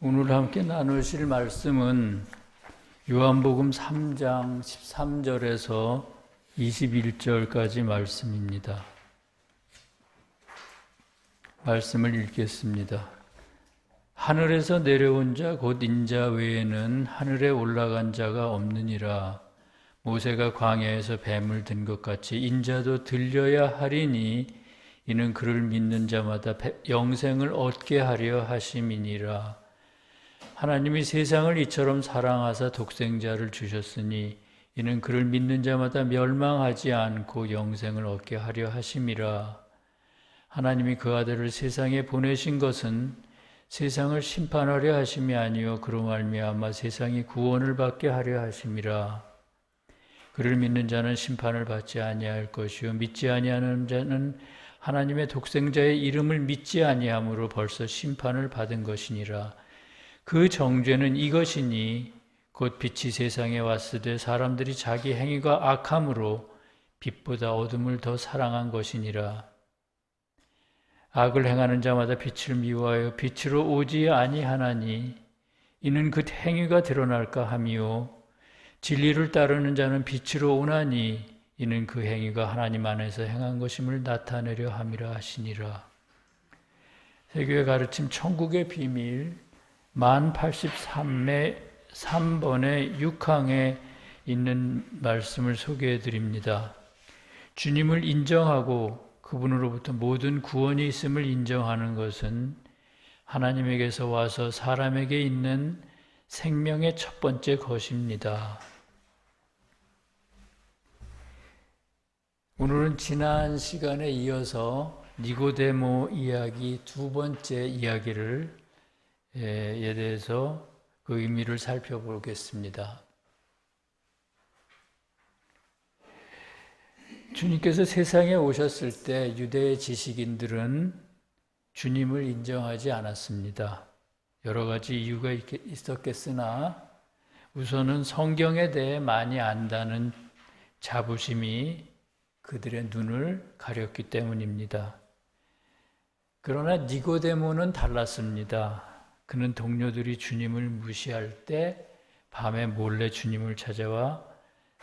오늘 함께 나누실 말씀은 요한복음 3장 13절에서 21절까지 말씀입니다. 말씀을 읽겠습니다. 하늘에서 내려온 자 곧 인자 외에는 하늘에 올라간 자가 없느니라. 모세가 광야에서 뱀을 든 것 같이 인자도 들려야 하리니 이는 그를 믿는 자마다 영생을 얻게 하려 하심이니라. 하나님이 세상을 이처럼 사랑하사 독생자를 주셨으니 이는 그를 믿는 자마다 멸망하지 않고 영생을 얻게 하려 하심이라. 하나님이 그 아들을 세상에 보내신 것은 세상을 심판하려 하심이 아니요 그로 말미암아 세상이 구원을 받게 하려 하심이라. 그를 믿는 자는 심판을 받지 아니할 것이요 믿지 아니하는 자는 하나님의 독생자의 이름을 믿지 아니함으로 벌써 심판을 받은 것이니라. 그 정죄는 이것이니 곧 빛이 세상에 왔으되 사람들이 자기 행위가 악함으로 빛보다 어둠을 더 사랑한 것이니라. 악을 행하는 자마다 빛을 미워하여 빛으로 오지 아니하나니 이는 그 행위가 드러날까 함이요 진리를 따르는 자는 빛으로 오나니 이는 그 행위가 하나님 안에서 행한 것임을 나타내려 함이라 하시니라. 세교의 가르침 천국의 비밀 만 83매 3번의 6항에 있는 말씀을 소개해 드립니다. 주님을 인정하고 그분으로부터 모든 구원이 있음을 인정하는 것은 하나님에게서 와서 사람에게 있는 생명의 첫 번째 것입니다. 오늘은 지난 시간에 이어서 니고데모 이야기 두 번째 이야기를 에 대해서 그 의미를 살펴보겠습니다. 주님께서 세상에 오셨을 때 유대의 지식인들은 주님을 인정하지 않았습니다. 여러 가지 이유가 있었겠으나 우선은 성경에 대해 많이 안다는 자부심이 그들의 눈을 가렸기 때문입니다. 그러나 니고데모는 달랐습니다. 그는 동료들이 주님을 무시할 때 밤에 몰래 주님을 찾아와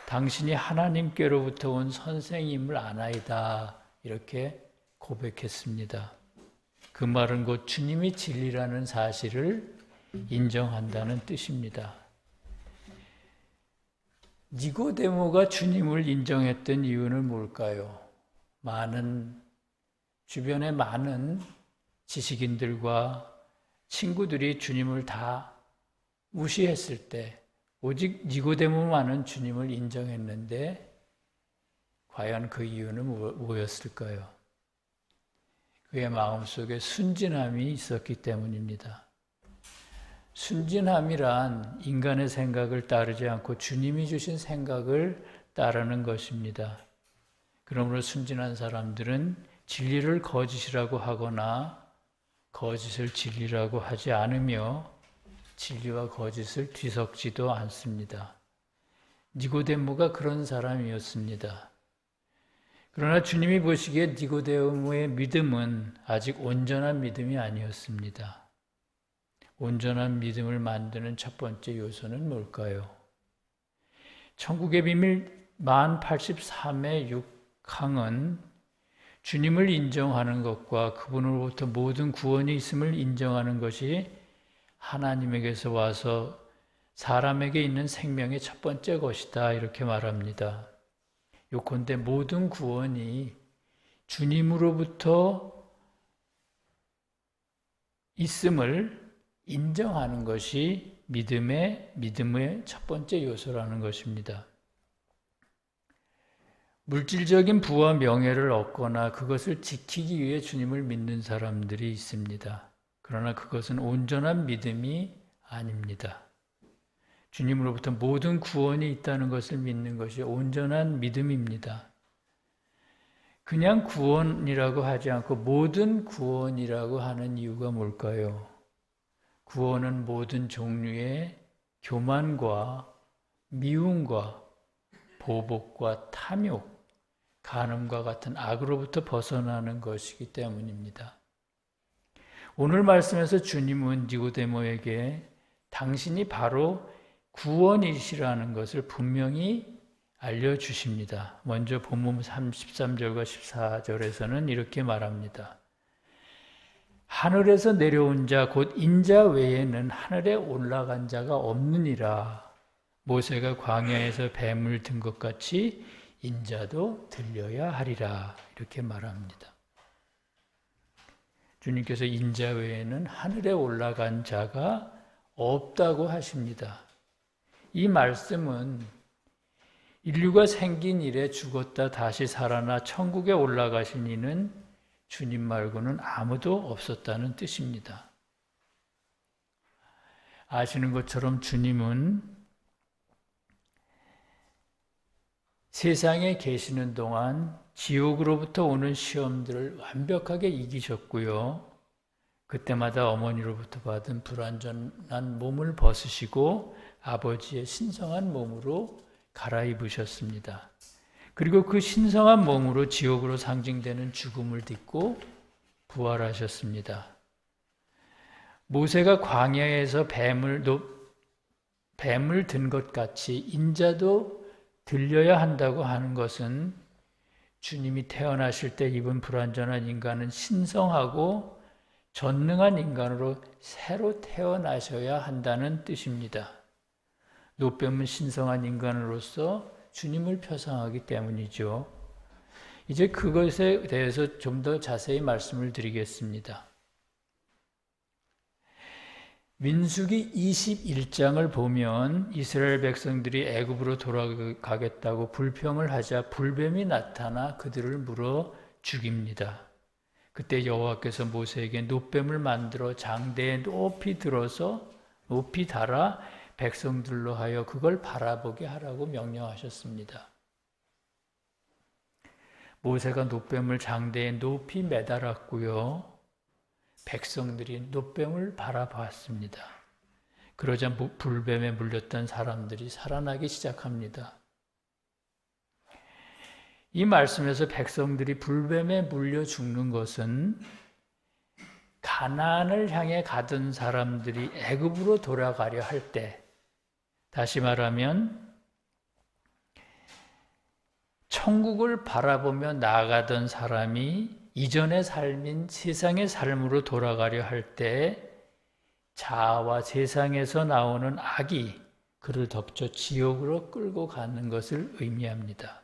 당신이 하나님께로부터 온 선생님을 아나이다 이렇게 고백했습니다. 그 말은 곧 주님이 진리라는 사실을 인정한다는 뜻입니다. 니고데모가 주님을 인정했던 이유는 뭘까요? 주변의 많은 지식인들과 친구들이 주님을 다 무시했을 때 오직 니고데모만은 주님을 인정했는데 과연 그 이유는 뭐였을까요? 그의 마음속에 순진함이 있었기 때문입니다. 순진함이란 인간의 생각을 따르지 않고 주님이 주신 생각을 따르는 것입니다. 그러므로 순진한 사람들은 진리를 거짓이라고 하거나 거짓을 진리라고 하지 않으며 진리와 거짓을 뒤섞지도 않습니다. 니고데모가 그런 사람이었습니다. 그러나 주님이 보시기에 니고데모의 믿음은 아직 온전한 믿음이 아니었습니다. 온전한 믿음을 만드는 첫 번째 요소는 뭘까요? 천국의 비밀 만 83의 6항은 주님을 인정하는 것과 그분으로부터 모든 구원이 있음을 인정하는 것이 하나님에게서 와서 사람에게 있는 생명의 첫 번째 것이다 이렇게 말합니다. 요컨대 모든 구원이 주님으로부터 있음을 인정하는 것이 믿음의 첫 번째 요소라는 것입니다. 물질적인 부와 명예를 얻거나 그것을 지키기 위해 주님을 믿는 사람들이 있습니다. 그러나 그것은 온전한 믿음이 아닙니다. 주님으로부터 모든 구원이 있다는 것을 믿는 것이 온전한 믿음입니다. 그냥 구원이라고 하지 않고 모든 구원이라고 하는 이유가 뭘까요? 구원은 모든 종류의 교만과 미움과 보복과 탐욕, 간음과 같은 악으로부터 벗어나는 것이기 때문입니다. 오늘 말씀에서 주님은 니고데모에게 당신이 바로 구원이시라는 것을 분명히 알려주십니다. 먼저 본문 13절과 14절에서는 이렇게 말합니다. 하늘에서 내려온 자 곧 인자 외에는 하늘에 올라간 자가 없느니라. 모세가 광야에서 뱀을 든 것 같이 인자도 들려야 하리라. 이렇게 말합니다. 주님께서 인자 외에는 하늘에 올라간 자가 없다고 하십니다. 이 말씀은 인류가 생긴 이래 죽었다 다시 살아나 천국에 올라가신 이는 주님 말고는 아무도 없었다는 뜻입니다. 아시는 것처럼 주님은 세상에 계시는 동안 지옥으로부터 오는 시험들을 완벽하게 이기셨고요. 그때마다 어머니로부터 받은 불완전한 몸을 벗으시고 아버지의 신성한 몸으로 갈아입으셨습니다. 그리고 그 신성한 몸으로 지옥으로 상징되는 죽음을 딛고 부활하셨습니다. 모세가 광야에서 뱀을 든 것 같이 인자도 들려야 한다고 하는 것은 주님이 태어나실 때 입은 불완전한 인간은 신성하고 전능한 인간으로 새로 태어나셔야 한다는 뜻입니다. 노뱀은 신성한 인간으로서 주님을 표상하기 때문이죠. 이제 그것에 대해서 좀 더 자세히 말씀을 드리겠습니다. 민수기 21장을 보면 이스라엘 백성들이 애굽으로 돌아가겠다고 불평을 하자 불뱀이 나타나 그들을 물어 죽입니다. 그때 여호와께서 모세에게 노뱀을 만들어 장대에 높이 들어서 높이 달아 백성들로 하여 그걸 바라보게 하라고 명령하셨습니다. 모세가 노뱀을 장대에 높이 매달았고요. 백성들이 노뱀을 바라봤습니다. 그러자 불뱀에 물렸던 사람들이 살아나기 시작합니다. 이 말씀에서 백성들이 불뱀에 물려 죽는 것은 가나안을 향해 가던 사람들이 애굽으로 돌아가려 할 때, 다시 말하면 천국을 바라보며 나아가던 사람이 이전의 삶인 세상의 삶으로 돌아가려 할 때 자아와 세상에서 나오는 악이 그를 덮쳐 지옥으로 끌고 가는 것을 의미합니다.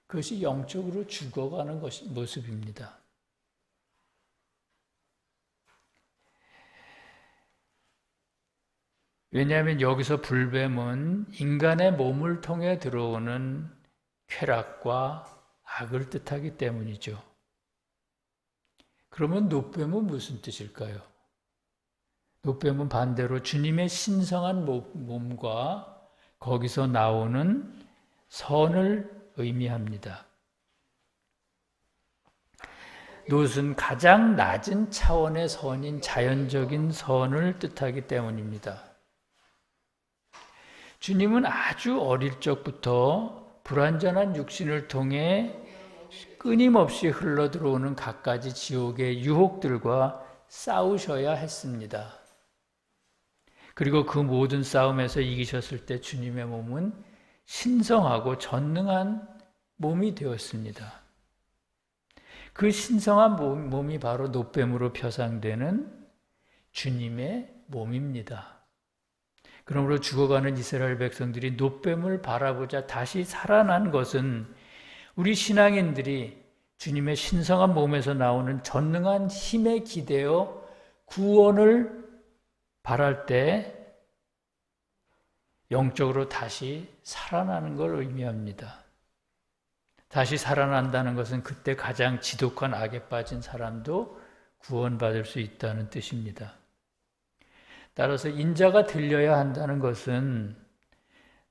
그것이 영적으로 죽어가는 모습입니다. 왜냐하면 여기서 불뱀은 인간의 몸을 통해 들어오는 쾌락과 악을 뜻하기 때문이죠. 그러면 노뱀은 무슨 뜻일까요? 노뱀은 반대로 주님의 신성한 몸과 거기서 나오는 선을 의미합니다. 노은 가장 낮은 차원의 선인 자연적인 선을 뜻하기 때문입니다. 주님은 아주 어릴 적부터 불완전한 육신을 통해 끊임없이 흘러들어오는 갖가지 지옥의 유혹들과 싸우셔야 했습니다. 그리고 그 모든 싸움에서 이기셨을 때 주님의 몸은 신성하고 전능한 몸이 되었습니다. 그 신성한 몸이 바로 노뱀으로 표상되는 주님의 몸입니다. 그러므로 죽어가는 이스라엘 백성들이 노뱀을 바라보자 다시 살아난 것은 우리 신앙인들이 주님의 신성한 몸에서 나오는 전능한 힘에 기대어 구원을 바랄 때 영적으로 다시 살아나는 걸 의미합니다. 다시 살아난다는 것은 그때 가장 지독한 악에 빠진 사람도 구원받을 수 있다는 뜻입니다. 따라서 인자가 들려야 한다는 것은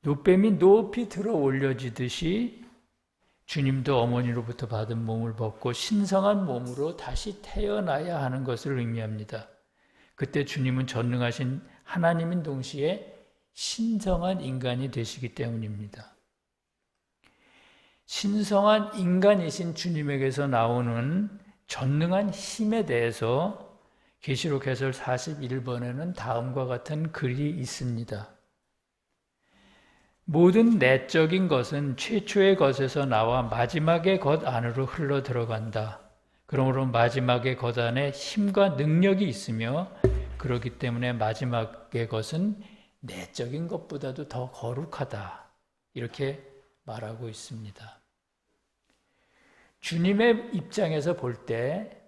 노뱀이 높이 들어 올려지듯이 주님도 어머니로부터 받은 몸을 벗고 신성한 몸으로 다시 태어나야 하는 것을 의미합니다. 그때 주님은 전능하신 하나님인 동시에 신성한 인간이 되시기 때문입니다. 신성한 인간이신 주님에게서 나오는 전능한 힘에 대해서 계시록 해설 41번에는 다음과 같은 글이 있습니다. 모든 내적인 것은 최초의 것에서 나와 마지막의 것 안으로 흘러 들어간다. 그러므로 마지막의 것 안에 힘과 능력이 있으며 그렇기 때문에 마지막의 것은 내적인 것보다도 더 거룩하다. 이렇게 말하고 있습니다. 주님의 입장에서 볼 때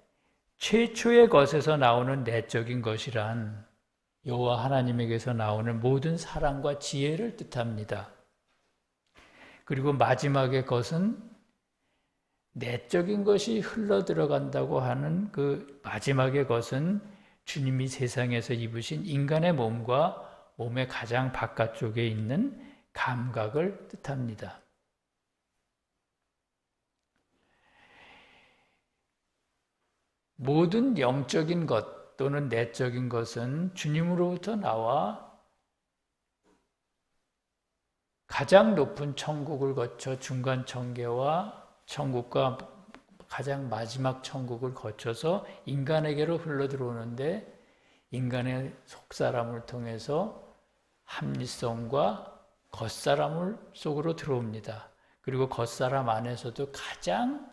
최초의 것에서 나오는 내적인 것이란 여호와 하나님에게서 나오는 모든 사랑과 지혜를 뜻합니다. 그리고 마지막의 것은 내적인 것이 흘러 들어간다고 하는 그 마지막의 것은 주님이 세상에서 입으신 인간의 몸과 몸의 가장 바깥쪽에 있는 감각을 뜻합니다. 모든 영적인 것 또는 내적인 것은 주님으로부터 나와 가장 높은 천국을 거쳐 중간 천계와 천국과 가장 마지막 천국을 거쳐서 인간에게로 흘러 들어오는데 인간의 속사람을 통해서 합리성과 겉사람 속으로 들어옵니다. 그리고 겉사람 안에서도 가장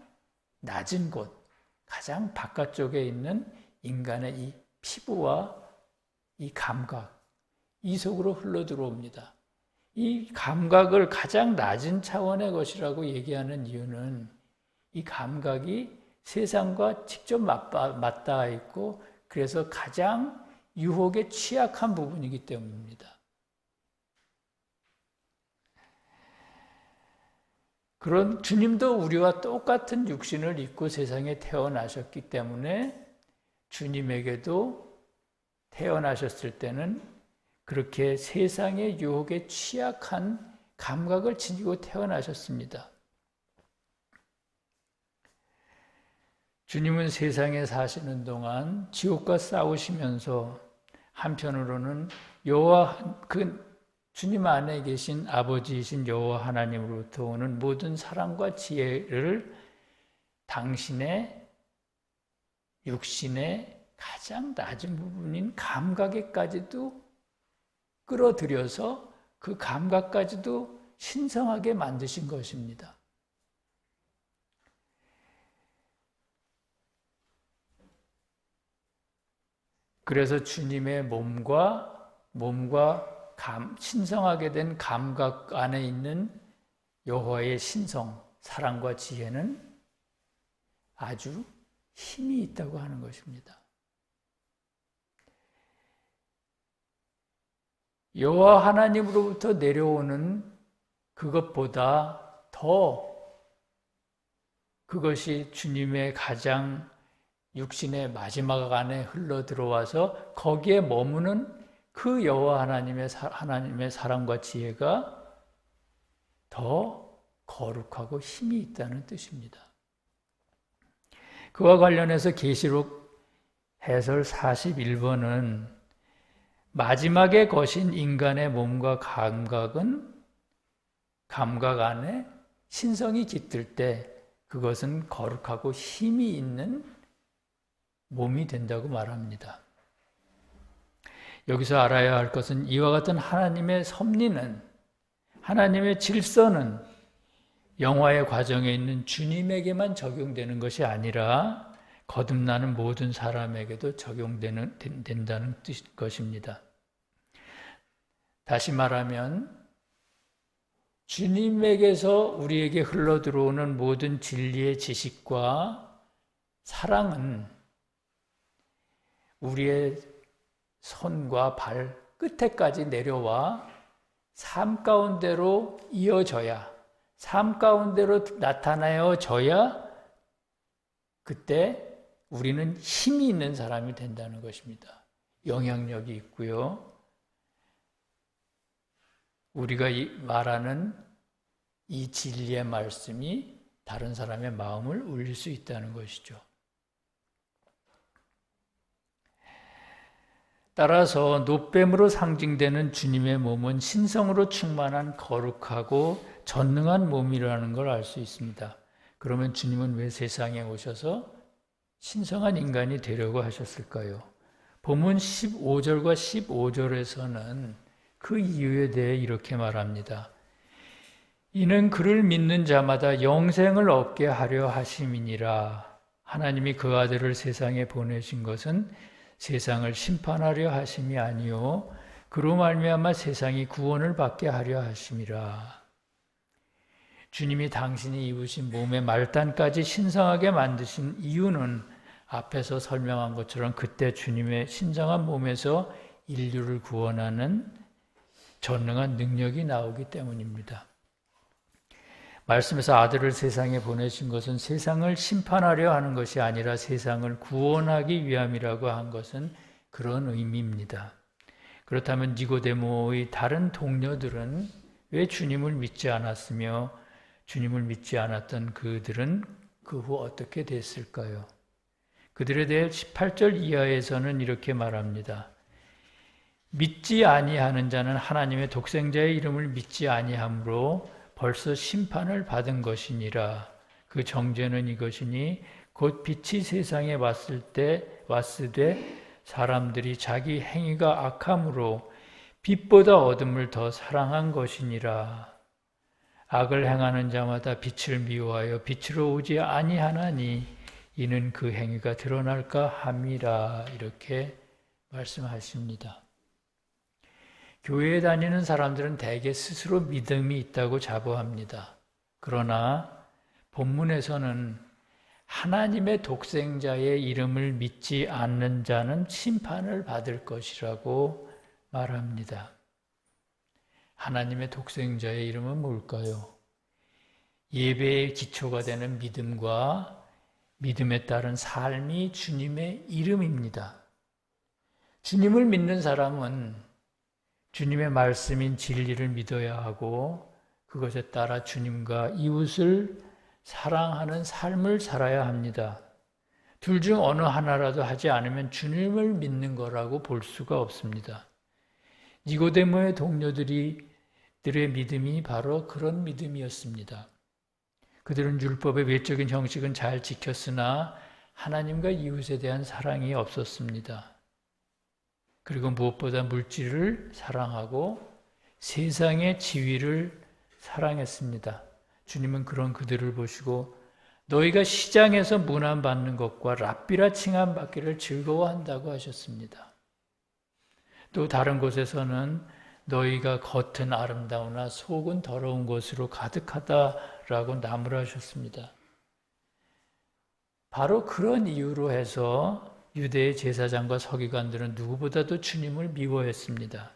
낮은 곳, 가장 바깥쪽에 있는 인간의 이 피부와 이 감각, 이 속으로 흘러 들어옵니다. 이 감각을 가장 낮은 차원의 것이라고 얘기하는 이유는 이 감각이 세상과 직접 맞닿아 있고 그래서 가장 유혹에 취약한 부분이기 때문입니다. 그런 주님도 우리와 똑같은 육신을 입고 세상에 태어나셨기 때문에 주님에게도 태어나셨을 때는 그렇게 세상의 유혹에 취약한 감각을 지니고 태어나셨습니다. 주님은 세상에 사시는 동안 지옥과 싸우시면서 한편으로는 주님 안에 계신 아버지이신 여호와 하나님으로부터 오는 모든 사랑과 지혜를 당신의 육신의 가장 낮은 부분인 감각에까지도 끌어들여서 그 감각까지도 신성하게 만드신 것입니다. 그래서 주님의 몸과 신성하게 된 감각 안에 있는 여호와의 신성, 사랑과 지혜는 아주 힘이 있다고 하는 것입니다. 여호와 하나님으로부터 내려오는 그것보다 더 그것이 주님의 가장 육신의 마지막 안에 흘러 들어와서 거기에 머무는 그 여호와 하나님의 사랑과 지혜가 더 거룩하고 힘이 있다는 뜻입니다. 그와 관련해서 계시록 해설 41번은 마지막의 것인 인간의 몸과 감각 안에 신성이 깃들 때 그것은 거룩하고 힘이 있는 몸이 된다고 말합니다. 여기서 알아야 할 것은 이와 같은 하나님의 섭리는, 하나님의 질서는 영화의 과정에 있는 주님에게만 적용되는 것이 아니라 거듭나는 모든 사람에게도 적용된다는 것입니다. 다시 말하면 주님에게서 우리에게 흘러들어오는 모든 진리의 지식과 사랑은 우리의 손과 발 끝에까지 내려와 삶 가운데로 이어져야, 삶 가운데로 나타나어져야 그때 우리는 힘이 있는 사람이 된다는 것입니다. 영향력이 있고요. 우리가 말하는 이 진리의 말씀이 다른 사람의 마음을 울릴 수 있다는 것이죠. 따라서 노뱀으로 상징되는 주님의 몸은 신성으로 충만한 거룩하고 전능한 몸이라는 걸 알 수 있습니다. 그러면 주님은 왜 세상에 오셔서 신성한 인간이 되려고 하셨을까요? 본문 15절과 15절에서는 그 이유에 대해 이렇게 말합니다. 이는 그를 믿는 자마다 영생을 얻게 하려 하심이니라. 하나님이 그 아들을 세상에 보내신 것은 세상을 심판하려 하심이 아니요 그로 말미암아 세상이 구원을 받게 하려 하심이라. 주님이 당신이 입으신 몸의 말단까지 신성하게 만드신 이유는 앞에서 설명한 것처럼 그때 주님의 신성한 몸에서 인류를 구원하는 전능한 능력이 나오기 때문입니다. 말씀에서 아들을 세상에 보내신 것은 세상을 심판하려 하는 것이 아니라 세상을 구원하기 위함이라고 한 것은 그런 의미입니다. 그렇다면 니고데모의 다른 동료들은 왜 주님을 믿지 않았으며 주님을 믿지 않았던 그들은 그 후 어떻게 됐을까요? 그들에 대해 18절 이하에서는 이렇게 말합니다. 믿지 아니하는 자는 하나님의 독생자의 이름을 믿지 아니하므로 벌써 심판을 받은 것이니라. 그 정죄는 이것이니 곧 빛이 세상에 왔으되 사람들이 자기 행위가 악함으로 빛보다 어둠을 더 사랑한 것이니라. 악을 행하는 자마다 빛을 미워하여 빛으로 오지 아니하나니 이는 그 행위가 드러날까 함이라. 이렇게 말씀하십니다. 교회에 다니는 사람들은 대개 스스로 믿음이 있다고 자부합니다. 그러나 본문에서는 하나님의 독생자의 이름을 믿지 않는 자는 심판을 받을 것이라고 말합니다. 하나님의 독생자의 이름은 뭘까요? 예배의 기초가 되는 믿음과 믿음에 따른 삶이 주님의 이름입니다. 주님을 믿는 사람은 주님의 말씀인 진리를 믿어야 하고 그것에 따라 주님과 이웃을 사랑하는 삶을 살아야 합니다. 둘 중 어느 하나라도 하지 않으면 주님을 믿는 거라고 볼 수가 없습니다. 니고데모의 동료들의 믿음이 바로 그런 믿음이었습니다. 그들은 율법의 외적인 형식은 잘 지켰으나 하나님과 이웃에 대한 사랑이 없었습니다. 그리고 무엇보다 물질을 사랑하고 세상의 지위를 사랑했습니다. 주님은 그런 그들을 보시고 너희가 시장에서 문안받는 것과 랍비라 칭함받기를 즐거워한다고 하셨습니다. 또 다른 곳에서는 너희가 겉은 아름다우나 속은 더러운 것으로 가득하다라고 나무라하셨습니다. 바로 그런 이유로 해서 유대의 제사장과 서기관들은 누구보다도 주님을 미워했습니다.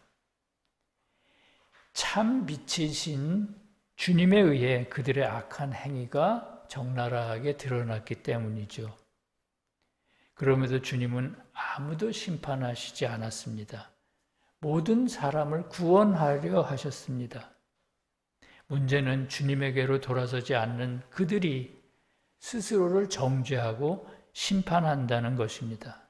참 빛이신 주님에 의해 그들의 악한 행위가 적나라하게 드러났기 때문이죠. 그럼에도 주님은 아무도 심판하시지 않았습니다. 모든 사람을 구원하려 하셨습니다. 문제는 주님에게로 돌아서지 않는 그들이 스스로를 정죄하고 심판한다는 것입니다.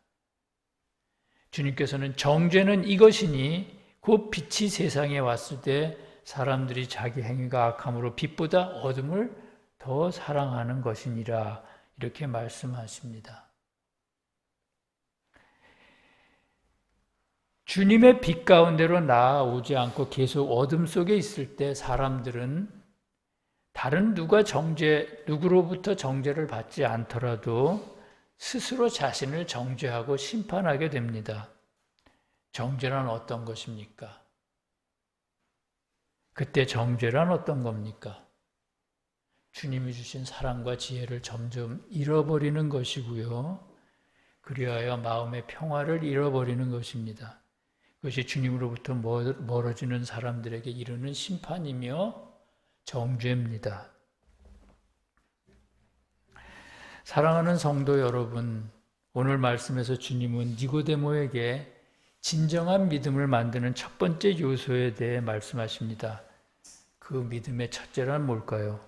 주님께서는 정죄는 이것이니 곧 빛이 세상에 왔을 때 사람들이 자기 행위가 악함으로 빛보다 어둠을 더 사랑하는 것이니라 이렇게 말씀하십니다. 주님의 빛 가운데로 나아오지 않고 계속 어둠 속에 있을 때 사람들은 다른 누구로부터 정죄를 받지 않더라도 스스로 자신을 정죄하고 심판하게 됩니다. 정죄란 어떤 것입니까? 그때 정죄란 어떤 겁니까? 주님이 주신 사랑과 지혜를 점점 잃어버리는 것이고요. 그리하여 마음의 평화를 잃어버리는 것입니다. 그것이 주님으로부터 멀어지는 사람들에게 이르는 심판이며 정죄입니다. 사랑하는 성도 여러분, 오늘 말씀에서 주님은 니고데모에게 진정한 믿음을 만드는 첫 번째 요소에 대해 말씀하십니다. 그 믿음의 첫째란 뭘까요?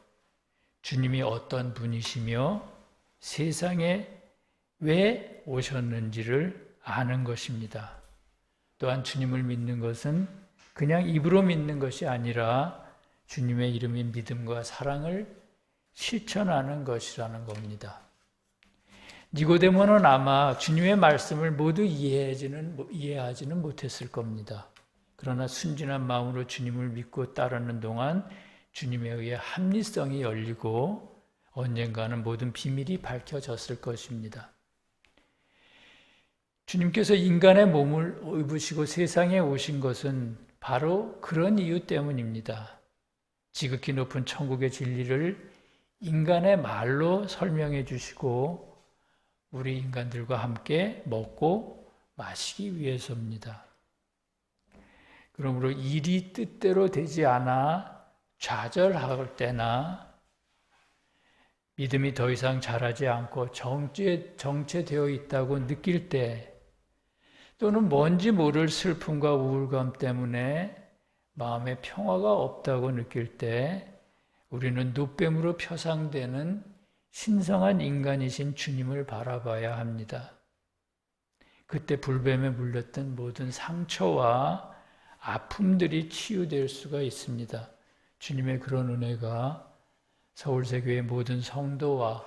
주님이 어떤 분이시며 세상에 왜 오셨는지를 아는 것입니다. 또한 주님을 믿는 것은 그냥 입으로 믿는 것이 아니라 주님의 이름인 믿음과 사랑을 실천하는 것이라는 겁니다. 니고데모는 아마 주님의 말씀을 모두 이해하지는 못했을 겁니다. 그러나 순진한 마음으로 주님을 믿고 따르는 동안 주님에 의해 합리성이 열리고 언젠가는 모든 비밀이 밝혀졌을 것입니다. 주님께서 인간의 몸을 입으시고 세상에 오신 것은 바로 그런 이유 때문입니다. 지극히 높은 천국의 진리를 인간의 말로 설명해 주시고 우리 인간들과 함께 먹고 마시기 위해서입니다. 그러므로 일이 뜻대로 되지 않아 좌절할 때나 믿음이 더 이상 자라지 않고 정체되어 있다고 느낄 때 또는 뭔지 모를 슬픔과 우울감 때문에 마음에 평화가 없다고 느낄 때 우리는 눕뱀으로 표상되는 신성한 인간이신 주님을 바라봐야 합니다. 그때 불뱀에 물렸던 모든 상처와 아픔들이 치유될 수가 있습니다. 주님의 그런 은혜가 서울세교의 모든 성도와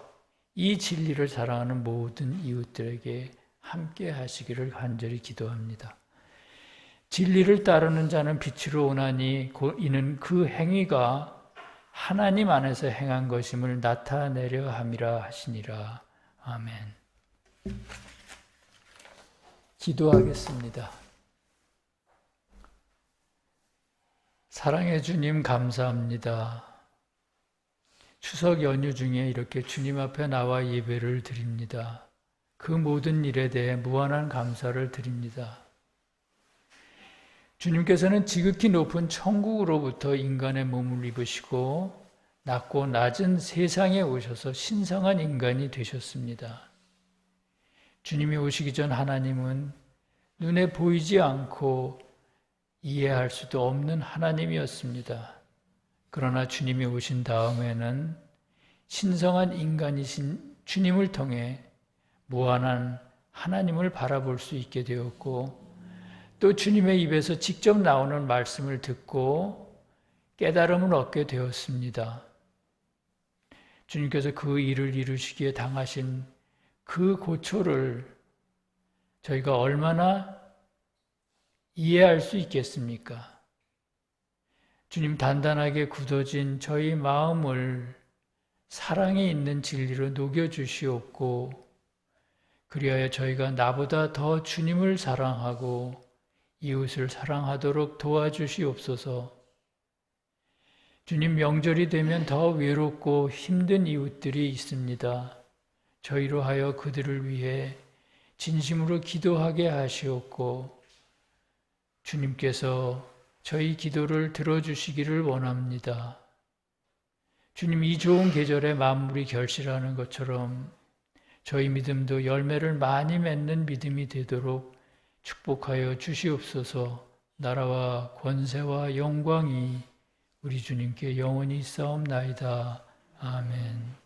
이 진리를 사랑하는 모든 이웃들에게 함께 하시기를 간절히 기도합니다. 진리를 따르는 자는 빛으로 오나니 이는 그 행위가 하나님 안에서 행한 것임을 나타내려 함이라 하시니라. 아멘. 기도하겠습니다. 사랑의 주님 감사합니다. 추석 연휴 중에 이렇게 주님 앞에 나와 예배를 드립니다. 그 모든 일에 대해 무한한 감사를 드립니다. 주님께서는 지극히 높은 천국으로부터 인간의 몸을 입으시고 낮고 낮은 세상에 오셔서 신성한 인간이 되셨습니다. 주님이 오시기 전 하나님은 눈에 보이지 않고 이해할 수도 없는 하나님이었습니다. 그러나 주님이 오신 다음에는 신성한 인간이신 주님을 통해 무한한 하나님을 바라볼 수 있게 되었고 또 주님의 입에서 직접 나오는 말씀을 듣고 깨달음을 얻게 되었습니다. 주님께서 그 일을 이루시기에 당하신 그 고초를 저희가 얼마나 이해할 수 있겠습니까? 주님 단단하게 굳어진 저희 마음을 사랑이 있는 진리로 녹여주시옵고 그리하여 저희가 나보다 더 주님을 사랑하고 이웃을 사랑하도록 도와주시옵소서. 주님 명절이 되면 더 외롭고 힘든 이웃들이 있습니다. 저희로 하여 그들을 위해 진심으로 기도하게 하시옵고 주님께서 저희 기도를 들어주시기를 원합니다. 주님 이 좋은 계절에 만물이 결실하는 것처럼 저희 믿음도 열매를 많이 맺는 믿음이 되도록 축복하여 주시옵소서. 나라와 권세와 영광이 우리 주님께 영원히 있사옵나이다. 아멘.